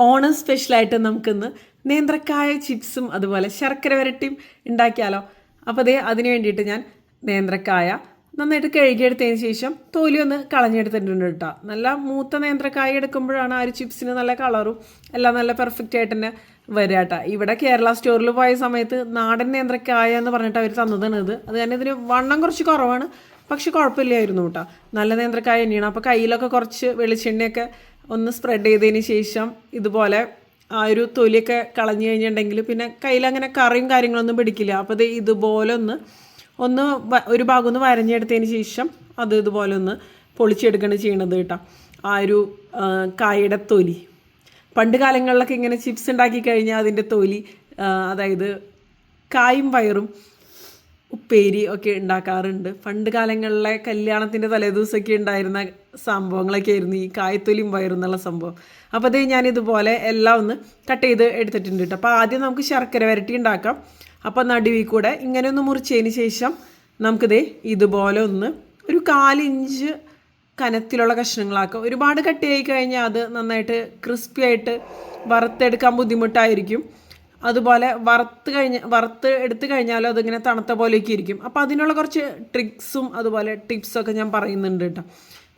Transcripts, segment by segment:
ഓണം സ്പെഷ്യലായിട്ട് നമുക്കിന്ന് നേന്ത്രക്കായ ചിപ്സും അതുപോലെ ശർക്കര വരട്ടിയും ഉണ്ടാക്കിയാലോ. അപ്പോൾ അതിന് വേണ്ടിയിട്ട് ഞാൻ നേന്ത്രക്കായ നന്നായിട്ട് കഴുകിയെടുത്തതിന് ശേഷം തൊലി ഒന്ന് കളഞ്ഞെടുത്തിട്ടുണ്ട് കേട്ടോ. നല്ല മൂത്ത നേന്ത്രക്കായ എടുക്കുമ്പോഴാണ് ആ ഒരു ചിപ്സിന് നല്ല കളറും എല്ലാം നല്ല പെർഫെക്റ്റ് ആയിട്ട് തന്നെ വരിക കേട്ടോ. ഇവിടെ കേരള സ്റ്റോറിൽ പോയ സമയത്ത് നാടൻ നേന്ത്രക്കായ എന്ന് പറഞ്ഞിട്ട് അവർ തന്നതാണ് അത് തന്നെ ഇതിന് വണ്ണം കുറച്ച് കുറവാണ്, പക്ഷെ കുഴപ്പമില്ലായിരുന്നു കേട്ടോ. നല്ല നേന്ത്രക്കായ തന്നെയാണ്. അപ്പോൾ കയ്യിലൊക്കെ കുറച്ച് വെളിച്ചെണ്ണയൊക്കെ ഒന്ന് സ്പ്രെഡ് ചെയ്തതിന് ശേഷം ഇതുപോലെ ആ ഒരു തൊലിയൊക്കെ കളഞ്ഞു കഴിഞ്ഞിട്ടുണ്ടെങ്കിൽ പിന്നെ കയ്യിലങ്ങനെ കറിയും കാര്യങ്ങളൊന്നും പിടിക്കില്ല. അപ്പോൾ ഇതുപോലെ ഒന്ന് ഒരു ഭാഗം ഒന്ന് വരഞ്ഞെടുത്തതിന് ശേഷം ഇതുപോലെ ഒന്ന് പൊളിച്ചെടുക്കുകയാണ് ചെയ്യണത് കേട്ടോ. ആ ഒരു കായയുടെ തൊലി പണ്ട് കാലങ്ങളിലൊക്കെ ഇങ്ങനെ ചിപ്സ് ഉണ്ടാക്കി കഴിഞ്ഞാൽ അതിൻ്റെ തൊലി, അതായത് കായും പയറും ഉപ്പേരി ഒക്കെ ഉണ്ടാക്കാറുണ്ട്. പണ്ട് കാലങ്ങളിലെ കല്യാണത്തിൻ്റെ തലേദിവസമൊക്കെ ഉണ്ടായിരുന്ന സംഭവങ്ങളൊക്കെ ആയിരുന്നു ഈ കായത്തൊലിയും പയറും എന്നുള്ള സംഭവം. അപ്പോൾ ഞാനിതുപോലെ എല്ലാം ഒന്ന് കട്ട് ചെയ്ത് എടുത്തിട്ടുണ്ട് കേട്ടോ. അപ്പോൾ ആദ്യം നമുക്ക് ശർക്കര വരട്ടി ഉണ്ടാക്കാം. അപ്പോൾ നടുവിൽ കൂടെ ഇങ്ങനെ ഒന്ന് മുറിച്ചതിന് ശേഷം ഇതുപോലെ ഒരു 1/4 ഇഞ്ച് കനത്തിലുള്ള കഷ്ണങ്ങളാക്കാം. ഒരുപാട് കട്ടിയായി കഴിഞ്ഞാൽ അത് നന്നായിട്ട് ക്രിസ്പി ആയിട്ട് വറുത്തെടുക്കാൻ ബുദ്ധിമുട്ടായിരിക്കും. അതുപോലെ വറുത്ത് എടുത്തു കഴിഞ്ഞാലും അതിങ്ങനെ തണുത്ത പോലെയൊക്കെ ഇരിക്കും. അപ്പോൾ അതിനുള്ള കുറച്ച് ട്രിക്സും അതുപോലെ ടിപ്സൊക്കെ ഞാൻ പറയുന്നുണ്ട് കേട്ടോ.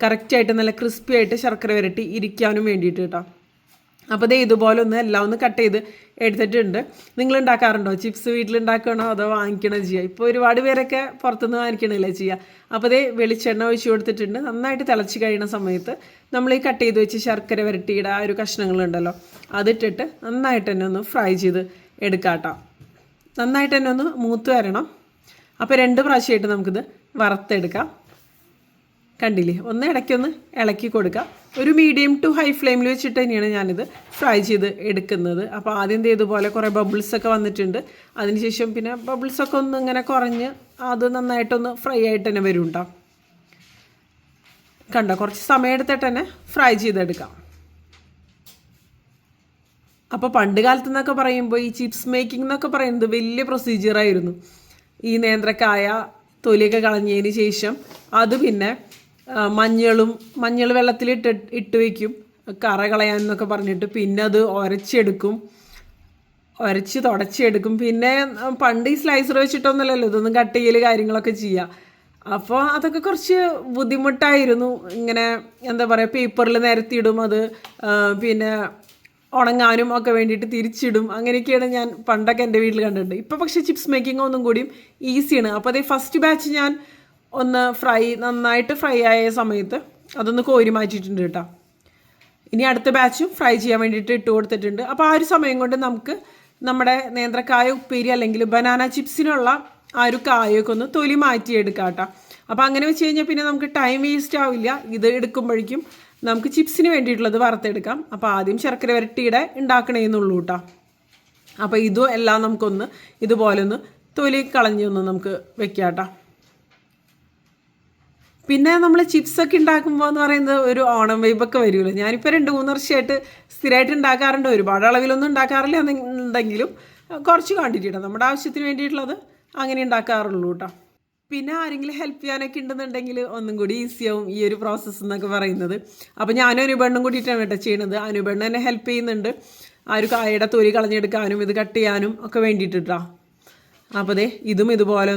കറക്റ്റായിട്ട് നല്ല ക്രിസ്പി ആയിട്ട് ശർക്കര വരട്ടി ഇരിക്കാനും വേണ്ടിയിട്ട് കേട്ടോ. അപ്പോൾ ഇതുപോലെ എല്ലാം കട്ട് ചെയ്ത് എടുത്തിട്ടുണ്ട്. നിങ്ങൾ ഉണ്ടാക്കാറുണ്ടോ? ചിപ്സ് വീട്ടിലുണ്ടാക്കണോ അതോ വാങ്ങിക്കണോ ചെയ്യുക? ഇപ്പോൾ ഒരുപാട് പേരൊക്കെ പുറത്തുനിന്ന് വാങ്ങിക്കണമല്ലേ ചെയ്യുക. അപ്പോൾ വെളിച്ചെണ്ണ ഒഴിച്ച് കൊടുത്തിട്ടുണ്ട്. നന്നായിട്ട് തിളച്ച് കഴിയുന്ന സമയത്ത് നമ്മൾ ഈ കട്ട് ചെയ്ത് വെച്ച് ശർക്കര വരട്ടിയുടെ ആ ഒരു കഷ്ണങ്ങളുണ്ടല്ലോ അതിട്ടിട്ട് നന്നായിട്ട് തന്നെ ഒന്ന് ഫ്രൈ ചെയ്ത് എടുക്കാം. നന്നായിട്ട് തന്നെ ഒന്ന് മൂത്ത് വരണം. അപ്പോൾ 2 പ്രാവശ്യമായിട്ട് നമുക്കിത് വറുത്തെടുക്കാം. കണ്ടില്ലേ? ഇടയ്ക്കൊന്ന് ഇളക്കി കൊടുക്കുക. ഒരു മീഡിയം ടു ഹൈ ഫ്ലെയിമിൽ വെച്ചിട്ട് തന്നെയാണ് ഞാനിത് ഫ്രൈ ചെയ്ത് എടുക്കുന്നത്. അപ്പോൾ ആദ്യം ഇതുപോലെ കുറേ ബബിൾസൊക്കെ വന്നിട്ടുണ്ട്. അതിനുശേഷം പിന്നെ ബബിൾസൊക്കെ ഇങ്ങനെ കുറഞ്ഞ് അത് നന്നായിട്ടൊന്ന് ഫ്രൈ ആയിട്ട് തന്നെ വരും കേട്ടോ. കണ്ടോ? കുറച്ച് സമയം എടുത്തിട്ട് തന്നെ ഫ്രൈ ചെയ്തെടുക്കാം. അപ്പോൾ പണ്ട് കാലത്ത് എന്നൊക്കെ പറയുമ്പോൾ ഈ ചിപ്സ് മേക്കിംഗ് എന്നൊക്കെ പറയുന്നത് വലിയ പ്രൊസീജിയറായിരുന്നു. ഈ നേന്ത്രക്കായ തൊലിയൊക്കെ കളഞ്ഞതിന് ശേഷം അത് പിന്നെ മഞ്ഞൾ വെള്ളത്തിൽ ഇട്ട് വയ്ക്കും കറ കളയാനെന്നൊക്കെ പറഞ്ഞിട്ട്. പിന്നെ അത് ഉരച്ച് തുടച്ചെടുക്കും. പിന്നെ പണ്ട് ഈ സ്ലൈസർ വെച്ചിട്ടൊന്നുമല്ലല്ലോ ഇതൊന്നും കട്ട് ചെയ്യൽ കാര്യങ്ങളൊക്കെ ചെയ്യുക. അപ്പോൾ അതൊക്കെ കുറച്ച് ബുദ്ധിമുട്ടായിരുന്നു. ഇങ്ങനെ എന്താ പറയുക, പേപ്പറിൽ നിരത്തിയിടും, അത് പിന്നെ ഉണങ്ങാനും ഒക്കെ വേണ്ടിയിട്ട് തിരിച്ചിടും. അങ്ങനെയൊക്കെയാണ് ഞാൻ പണ്ടൊക്കെ എൻ്റെ വീട്ടിൽ കണ്ടിട്ടുണ്ട്. ഇപ്പോൾ പക്ഷേ ചിപ്സ് മേക്കിംഗ് ഒന്നും കൂടിയും ഈസിയാണ്. അപ്പോൾ ഫസ്റ്റ് ബാച്ച് ഞാൻ നന്നായിട്ട് ഫ്രൈ ആയ സമയത്ത് അതൊന്ന് കോരി മാറ്റിയിട്ടുണ്ട് കേട്ടോ. ഇനി അടുത്ത ബാച്ചും ഫ്രൈ ചെയ്യാൻ വേണ്ടിയിട്ട് ഇട്ട് കൊടുത്തിട്ടുണ്ട്. അപ്പോൾ ആ ഒരു സമയം കൊണ്ട് നമുക്ക് നമ്മുടെ നേന്ത്രക്കായ ഉപ്പേരി അല്ലെങ്കിൽ ബനാന ചിപ്സിനുള്ള ആ ഒരു കായൊക്കെ ഒന്ന് തൊലി മാറ്റിയെടുക്കാം കേട്ടോ. അപ്പോൾ അങ്ങനെ വെച്ച് കഴിഞ്ഞാൽ പിന്നെ നമുക്ക് ടൈം വേസ്റ്റ് ആവില്ല. ഇത് എടുക്കുമ്പോഴേക്കും നമുക്ക് ചിപ്സിന് വേണ്ടിയിട്ടുള്ളത് വറുത്തെടുക്കാം. അപ്പോൾ ആദ്യം ശർക്കര വരട്ടിയുടെ ഉണ്ടാക്കണേന്നുള്ളൂ കേട്ടോ. അപ്പോൾ എല്ലാം നമുക്കൊന്ന് ഇതുപോലെ തൊലി കളഞ്ഞൊന്ന് നമുക്ക് വെക്കാം കേട്ടോ. പിന്നെ നമ്മൾ ചിപ്സൊക്കെ ഉണ്ടാക്കുമ്പോൾ എന്ന് പറയുന്നത് ഒരു ഓണം വൈബൊക്കെ വരുമല്ലോ. ഞാനിപ്പോൾ 2-3 വർഷമായിട്ട് സ്ഥിരമായിട്ട് ഉണ്ടാക്കാറുണ്ട്. ഒരുപാട് അളവിലൊന്നും ഉണ്ടാക്കാറില്ല എന്നുണ്ടെങ്കിലും കുറച്ച് ക്വാണ്ടിറ്റിയുടെ നമ്മുടെ ആവശ്യത്തിന് വേണ്ടിയിട്ടുള്ളത് അങ്ങനെ ഉണ്ടാക്കാറുള്ളൂ കേട്ടോ. പിന്നെ ആരെങ്കിലും ഹെൽപ്പ് ചെയ്യാനൊക്കെ ഉണ്ടെന്നുണ്ടെങ്കിൽ ഒന്നും കൂടി ഈസിയാവും ഈ ഒരു പ്രോസസ്സ് എന്നൊക്കെ പറയുന്നത്. അപ്പോൾ ഞാനും അനുപെണ്ണും കൂടിയിട്ടാണ് കേട്ടോ ചെയ്യണത്. അനുപെണ്ണ് എന്നെ ഹെൽപ്പ് ചെയ്യുന്നുണ്ട് ആ ഒരു കായയുടെ തൊലി കളഞ്ഞെടുക്കാനും ഇത് കട്ട് ചെയ്യാനും ഒക്കെ വേണ്ടിയിട്ടാ. അപ്പോൾ ഇതുപോലെ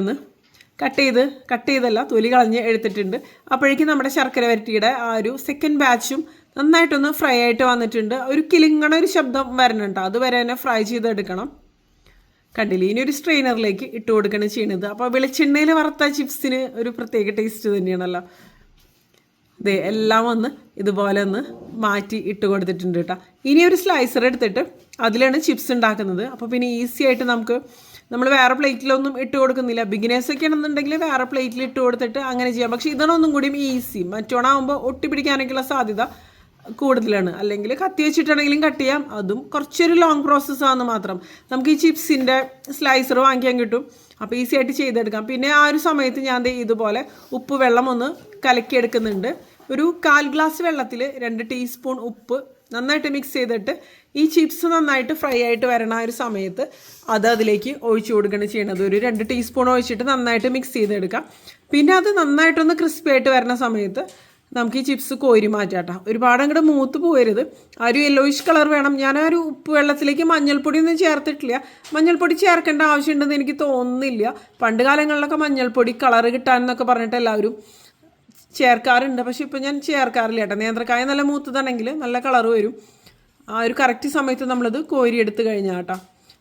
കട്ട് ചെയ്തല്ല തൊലി കളഞ്ഞ് എടുത്തിട്ടുണ്ട്. അപ്പോഴേക്കും നമ്മുടെ ശർക്കര വരട്ടിയുടെ ആ ഒരു സെക്കൻഡ് ബാച്ചും നന്നായിട്ടൊന്ന് ഫ്രൈ ആയിട്ട് വന്നിട്ടുണ്ട്. ഒരു കിളിങ്ങണ ഒരു ശബ്ദം വരണുണ്ട്, അതുവരെ തന്നെ ഫ്രൈ ചെയ്തെടുക്കണം. കണ്ടില്ലേ? ഇനി ഒരു സ്ട്രെയിനറിലേക്ക് ഇട്ട് കൊടുക്കുകയാണ് ചെയ്യുന്നത്. അപ്പോൾ വെളിച്ചെണ്ണയിൽ വറുത്ത ചിപ്സിന് ഒരു പ്രത്യേക ടേസ്റ്റ് തന്നെയാണല്ലോ. എല്ലാം ഇതുപോലെ മാറ്റി ഇട്ട് കൊടുത്തിട്ടുണ്ട് കേട്ടോ. ഇനി ഒരു സ്ലൈസർ എടുത്തിട്ട് അതിലാണ് ചിപ്സ് ഉണ്ടാക്കുന്നത്. അപ്പോൾ പിന്നെ ഈസി ആയിട്ട് നമ്മൾ വേറെ പ്ലേറ്റിലൊന്നും ഇട്ട് കൊടുക്കുന്നില്ല. ബിഗിനേഴ്സൊക്കെ ആണെന്നുണ്ടെങ്കിൽ വേറെ പ്ലേറ്റിൽ ഇട്ട് കൊടുത്തിട്ട് അങ്ങനെ ചെയ്യാം. പക്ഷേ ഇതാണൊന്നും കൂടിയും ഈസി. മറ്റോണാകുമ്പോൾ ഒട്ടിപ്പിടിക്കാനൊക്കെയുള്ള സാധ്യത കൂടുതലാണ്. അല്ലെങ്കിൽ കത്തി വെച്ചിട്ടാണെങ്കിലും കട്ട് ചെയ്യാം. അതും കുറച്ചൊരു ലോങ് പ്രോസസ്സാണെന്ന് മാത്രം. നമുക്ക് ഈ ചിപ്സിൻ്റെ സ്ലൈസർ വാങ്ങിക്കാൻ കിട്ടും. അപ്പോൾ ഈസി ആയിട്ട് ചെയ്തെടുക്കാം. പിന്നെ ആ ഒരു സമയത്ത് ഞാൻ ഇതുപോലെ ഉപ്പ് വെള്ളം കലക്കിയെടുക്കുന്നുണ്ട്. ഒരു 1/4 ഗ്ലാസ് വെള്ളത്തിൽ 2 ടീസ്പൂൺ ഉപ്പ് നന്നായിട്ട് മിക്സ് ചെയ്തിട്ട് ഈ ചിപ്സ് നന്നായിട്ട് ഫ്രൈ ആയിട്ട് വരണ ആ ഒരു സമയത്ത് അതിലേക്ക് ഒഴിച്ചു കൊടുക്കുകയാണ് ചെയ്യണത്. ഒരു 2 ടീസ്പൂൺ ഒഴിച്ചിട്ട് നന്നായിട്ട് മിക്സ് ചെയ്തെടുക്കാം. പിന്നെ അത് നന്നായിട്ടൊന്ന് ക്രിസ്പി ആയിട്ട് വരുന്ന സമയത്ത് നമുക്ക് ഈ ചിപ്സ് കോരി മാറ്റാം. ഒരുപാട് അങ്ങോട്ട് മൂത്ത് പോകരുത്. ആ ഒരു യെല്ലോയിഷ് കളർ വേണം. ഞാൻ ആ ഒരു ഉപ്പ് വെള്ളത്തിലേക്ക് മഞ്ഞൾപ്പൊടി ഒന്നും ചേർത്തിട്ടില്ല. മഞ്ഞൾപ്പൊടി ചേർക്കേണ്ട ആവശ്യമുണ്ടെന്ന് എനിക്ക് തോന്നുന്നില്ല. പണ്ട് കാലങ്ങളിലൊക്കെ മഞ്ഞൾപ്പൊടി കളർ കിട്ടാനെന്നൊക്കെ പറഞ്ഞിട്ട് എല്ലാവരും ചേർക്കാറുണ്ട്. പക്ഷെ ഇപ്പോൾ ഞാൻ ചേർക്കാറില്ല കേട്ടോ. നേന്ത്രക്കായ നല്ല മൂത്തതാണെങ്കിൽ നല്ല കളർ വരും. ആ ഒരു കറക്റ്റ് സമയത്ത് നമ്മളത് കോരി എടുത്ത് കഴിഞ്ഞാൽ കേട്ടോ.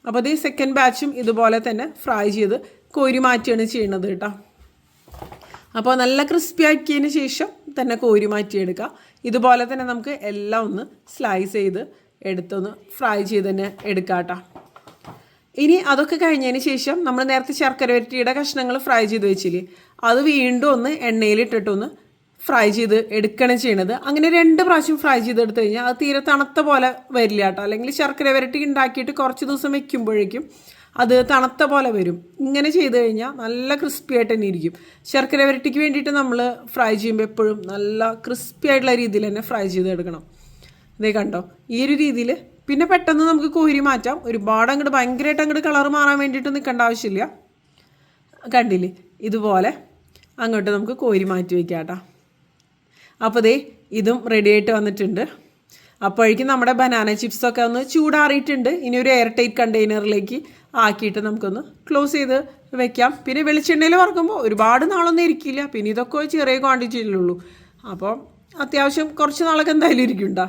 അപ്പോൾ അത് സെക്കൻഡ് ബാച്ചും ഇതുപോലെ തന്നെ ഫ്രൈ ചെയ്ത് കോരി മാറ്റിയാണ് ചെയ്യുന്നത് കേട്ടോ. അപ്പോൾ നല്ല ക്രിസ്പി ആക്കിയതിന് ശേഷം തന്നെ കോരി മാറ്റിയെടുക്കുക. ഇതുപോലെ തന്നെ നമുക്ക് എല്ലാം ഒന്ന് സ്ലൈസ് ചെയ്ത് എടുത്തൊന്ന് ഫ്രൈ ചെയ്ത് തന്നെ എടുക്കാം കേട്ടോ. ഇനി അതൊക്കെ കഴിഞ്ഞതിന് ശേഷം നമ്മൾ നേരത്തെ ശർക്കര വരട്ടിയുടെ കഷ്ണങ്ങൾ ഫ്രൈ ചെയ്ത് വെച്ചില്ലേ, അത് വീണ്ടും ഒന്ന് എണ്ണയിലിട്ടിട്ടൊന്ന് ഫ്രൈ ചെയ്ത് എടുക്കണം ചെയ്യണത്. അങ്ങനെ 2 പ്രാവശ്യം ഫ്രൈ ചെയ്തെടുത്ത് കഴിഞ്ഞാൽ അത് തീരെ തണുത്ത പോലെ വരില്ല കേട്ടോ. അല്ലെങ്കിൽ ശർക്കര വരട്ടി ഉണ്ടാക്കിയിട്ട് കുറച്ച് ദിവസം വെക്കുമ്പോഴേക്കും അത് തണുത്ത പോലെ വരും. ഇങ്ങനെ ചെയ്ത് കഴിഞ്ഞാൽ നല്ല ക്രിസ്പി ആയിട്ട് തന്നെ ഇരിക്കും. ശർക്കര വരട്ടിക്ക് വേണ്ടിയിട്ട് നമ്മൾ ഫ്രൈ ചെയ്യുമ്പോൾ എപ്പോഴും നല്ല ക്രിസ്പി ആയിട്ടുള്ള രീതിയിൽ തന്നെ ഫ്രൈ ചെയ്തെടുക്കണം. ഇതേ കണ്ടോ, ഈ ഒരു രീതിയിൽ. പിന്നെ പെട്ടെന്ന് നമുക്ക് കോരി മാറ്റാം. ഒരുപാട് അങ്ങോട്ട് ഭയങ്കരമായിട്ട് അങ്ങോട്ട് കളർ മാറാൻ വേണ്ടിയിട്ട് നിൽക്കേണ്ട ആവശ്യമില്ല. കണ്ടില്ലേ, ഇതുപോലെ അങ്ങോട്ട് നമുക്ക് കോരി മാറ്റി വയ്ക്കാം കേട്ടോ. അപ്പോൾ ദേ ഇതും റെഡി ആയിട്ട് വന്നിട്ടുണ്ട്. അപ്പോഴേക്കും നമ്മുടെ ബനാന ചിപ്സൊക്കെ ഒന്ന് ചൂടാറിയിട്ടുണ്ട്. ഇനി ഒരു എയർ ടൈറ്റ് കണ്ടെയ്നറിലേക്ക് ആക്കിയിട്ട് നമുക്കൊന്ന് ക്ലോസ് ചെയ്ത് വെക്കാം. പിന്നെ വെളിച്ചെണ്ണയിൽ വറക്കുമ്പോൾ ഒരുപാട് നാളൊന്നും ഇരിക്കില്ല. പിന്നെ ഇതൊക്കെ ചെറിയ ക്വാണ്ടിറ്റിയിലുള്ളൂ. അപ്പോൾ അത്യാവശ്യം കുറച്ച് നാളൊക്കെ എന്തായാലും ഇരിക്കുന്നുണ്ടോ.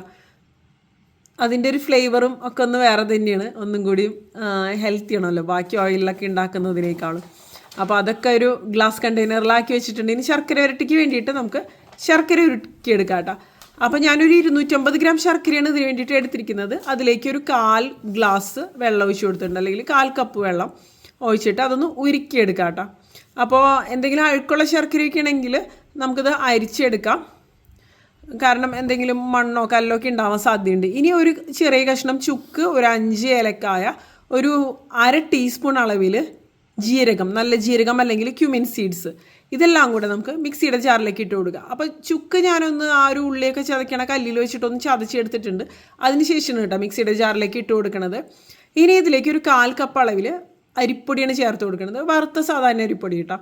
അതിൻ്റെ ഒരു ഫ്ലേവറും ഒക്കെ ഒന്ന് വേറെ തന്നെയാണ്. ഒന്നും കൂടിയും ഹെൽത്തി ആണല്ലോ ബാക്കി ഓയിലൊക്കെ ഉണ്ടാക്കുന്നതിനേക്കാളും. അപ്പോൾ അതൊക്കെ ഒരു ഗ്ലാസ് കണ്ടെയ്നറിലാക്കി വെച്ചിട്ടുണ്ട്. ഇനി ശർക്കര വരട്ടിക്ക് വേണ്ടിയിട്ട് നമുക്ക് ശർക്കര ഉരുക്കിയെടുക്കാം കേട്ടോ. അപ്പോൾ ഞാനൊരു 250 ഗ്രാം ശർക്കരയാണ് ഇതിന് വേണ്ടിയിട്ട് എടുത്തിരിക്കുന്നത്. അതിലേക്ക് ഒരു 1/4 ഗ്ലാസ് വെള്ളം ഒഴിച്ച് കൊടുത്തിട്ടുണ്ട്, അല്ലെങ്കിൽ 1/4 കപ്പ് വെള്ളം ഒഴിച്ചിട്ട് അതൊന്ന് ഉരുക്കിയെടുക്കാം കേട്ടോ. അപ്പോൾ എന്തെങ്കിലും അഴുക്കുള്ള ശർക്കരയൊക്കെ ആണെങ്കിൽ നമുക്കിത് അരിച്ചെടുക്കാം. കാരണം എന്തെങ്കിലും മണ്ണോ കല്ലോ ഒക്കെ ഉണ്ടാവാൻ സാധ്യതയുണ്ട്. ഇനി ഒരു ചെറിയ കഷ്ണം ചുക്ക്, ഒരു 5 ഏലക്കായ, ഒരു 1/2 ടീസ്പൂൺ അളവിൽ ജീരകം, നല്ല ജീരകം അല്ലെങ്കിൽ ക്യുമിൻ സീഡ്സ്, ഇതെല്ലാം കൂടെ നമുക്ക് മിക്സിയുടെ ജാറിലേക്ക് ഇട്ട് കൊടുക്കുക. അപ്പോൾ ചുക്ക് ഞാനൊന്ന് ആ ഒരു ഉള്ളിയൊക്കെ ചതയ്ക്കണ കല്ലിൽ വെച്ചിട്ടൊന്ന് ചതച്ചെടുത്തിട്ടുണ്ട്. അതിനുശേഷമാണ് കേട്ടോ മിക്സിയുടെ ജാറിലേക്ക് ഇട്ട് കൊടുക്കുന്നത്. ഇനി ഇതിലേക്ക് ഒരു 1/4 കപ്പ് അളവിൽ അരിപ്പൊടിയാണ് ചേർത്ത് കൊടുക്കുന്നത്. വറുത്ത സാധാരണ അരിപ്പൊടി കേട്ടോ.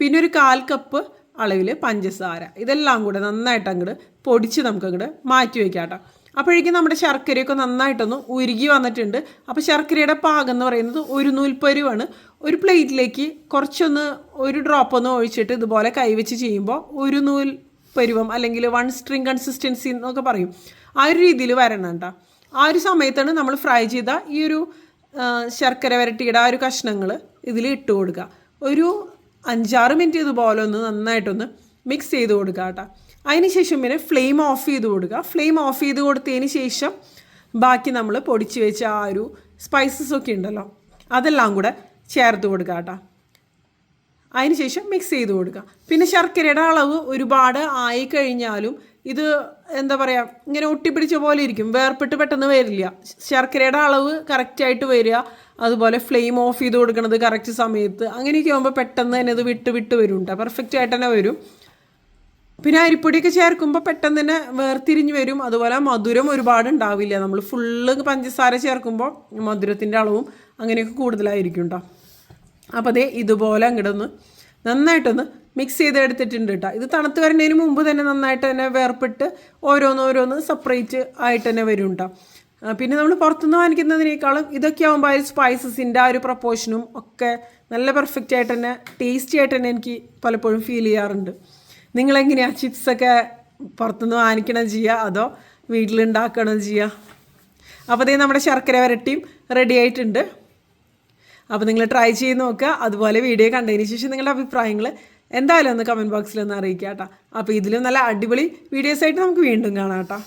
പിന്നെ ഒരു 1/4 കപ്പ് അളവിൽ പഞ്ചസാര. ഇതെല്ലാം കൂടെ നന്നായിട്ട് അങ്ങോട്ട് പൊടിച്ച് നമുക്കങ്ങോട്ട് മാറ്റി വയ്ക്കാം കേട്ടോ. അപ്പോഴേക്കും നമ്മുടെ ശർക്കരയൊക്കെ നന്നായിട്ടൊന്ന് ഉരുകി വന്നിട്ടുണ്ട്. അപ്പോൾ ശർക്കരയുടെ പാകം എന്ന് പറയുന്നത് ഒരു നൂൽപ്പരുവാണ്. ഒരു പ്ലേറ്റിലേക്ക് കുറച്ചൊന്ന് ഒരു ഡ്രോപ്പ് ഒന്ന് ഒഴിച്ചിട്ട് ഇതുപോലെ കൈവച്ച് ചെയ്യുമ്പോൾ ഒരു നൂൽ പരുവം അല്ലെങ്കിൽ 1 സ്ട്രിങ് കൺസിസ്റ്റൻസി എന്നൊക്കെ പറയും, ആ ഒരു രീതിയിൽ വരണം കേട്ടോ. ആ ഒരു സമയത്താണ് നമ്മൾ ഫ്രൈ ചെയ്ത ഈ ഒരു ശർക്കര വരട്ടിയുടെ ആ ഒരു കഷ്ണങ്ങൾ ഇതിൽ ഇട്ട് കൊടുക്കുക. ഒരു 5-6 മിനിറ്റ് ഇതുപോലെ ഒന്ന് നന്നായിട്ടൊന്ന് മിക്സ് ചെയ്ത് കൊടുക്കുക കേട്ടോ. അതിനുശേഷം പിന്നെ ഫ്ലെയിം ഓഫ് ചെയ്ത് കൊടുക്കുക. ഫ്ലെയിം ഓഫ് ചെയ്ത് കൊടുത്തതിന് ശേഷം ബാക്കി നമ്മൾ പൊടിച്ച് വെച്ച ആ ഒരു സ്പൈസസ് ഒക്കെ ഉണ്ടല്ലോ അതെല്ലാം കൂടെ ചേർത്ത് കൊടുക്കുക കേട്ടോ. അതിനുശേഷം മിക്സ് ചെയ്ത് കൊടുക്കുക. പിന്നെ ശർക്കരയുടെ അളവ് ഒരുപാട് ആയി കഴിഞ്ഞാലും ഇത് എന്താ പറയുക, ഇങ്ങനെ ഒട്ടിപ്പിടിച്ച പോലെ ഇരിക്കും, വേർപ്പെട്ട് പെട്ടെന്ന് വരില്ല. ശർക്കരയുടെ അളവ് കറക്റ്റായിട്ട് വരിക, അതുപോലെ ഫ്ലെയിം ഓഫ് ചെയ്ത് കൊടുക്കുന്നത് കറക്റ്റ് സമയത്ത്, അങ്ങനെയൊക്കെ ആകുമ്പോൾ പെട്ടെന്ന് തന്നെ ഇത് വിട്ട് വരും കേട്ടോ, പെർഫെക്റ്റ് ആയിട്ട് തന്നെ വരും. പിന്നെ അരിപ്പൊടിയൊക്കെ ചേർക്കുമ്പോൾ പെട്ടെന്ന് തന്നെ വേർതിരിഞ്ഞ് വരും. അതുപോലെ മധുരം ഒരുപാട് ഉണ്ടാവില്ല. നമ്മൾ ഫുള്ള് പഞ്ചസാര ചേർക്കുമ്പോൾ മധുരത്തിൻ്റെ അളവും അങ്ങനെയൊക്കെ കൂടുതലായിരിക്കും കേട്ടോ. അപ്പോൾ അതേ ഇതുപോലെ അങ്ങോട്ടൊന്ന് നന്നായിട്ടൊന്ന് മിക്സ് ചെയ്ത് എടുത്തിട്ടുണ്ട് കേട്ടോ. ഇത് തണുത്ത് വരുന്നതിന് മുമ്പ് തന്നെ നന്നായിട്ട് തന്നെ വേർപ്പെട്ട് ഓരോന്ന് സെപ്പറേറ്റ് ആയിട്ട് തന്നെ വരും കേട്ടോ. പിന്നെ നമ്മൾ പുറത്തുനിന്ന് വാങ്ങിക്കുന്നതിനേക്കാളും ഇതൊക്കെ ആകുമ്പോൾ ആ സ്പൈസസിൻ്റെ ആ ഒരു പ്രപ്പോർഷനും ഒക്കെ നല്ല പെർഫെക്റ്റ് ആയിട്ട് തന്നെ ടേസ്റ്റി ആയിട്ട് തന്നെ എനിക്ക് പലപ്പോഴും ഫീൽ ചെയ്യാറുണ്ട്. നിങ്ങളെങ്ങനെയാണ് ചിപ്സൊക്കെ പുറത്തുനിന്ന് വാങ്ങിക്കണം ചെയ്യുക അതോ വീട്ടിലുണ്ടാക്കണം ചെയ്യുക? അപ്പോൾ അതേ നമ്മുടെ ശർക്കര വരട്ടിയും റെഡി ആയിട്ടുണ്ട്. അപ്പോൾ നിങ്ങൾ ട്രൈ ചെയ്ത് നോക്കുക. അതുപോലെ വീഡിയോ കണ്ടതിന് ശേഷം നിങ്ങളുടെ അഭിപ്രായങ്ങൾ എന്തായാലും ഒന്ന് കമൻറ്റ് ബോക്സിൽ ഒന്ന് അറിയിക്കുക കേട്ടോ. അപ്പോൾ ഇതിലും നല്ല അടിപൊളി വീഡിയോസായിട്ട് നമുക്ക് വീണ്ടും കാണാം കേട്ടോ.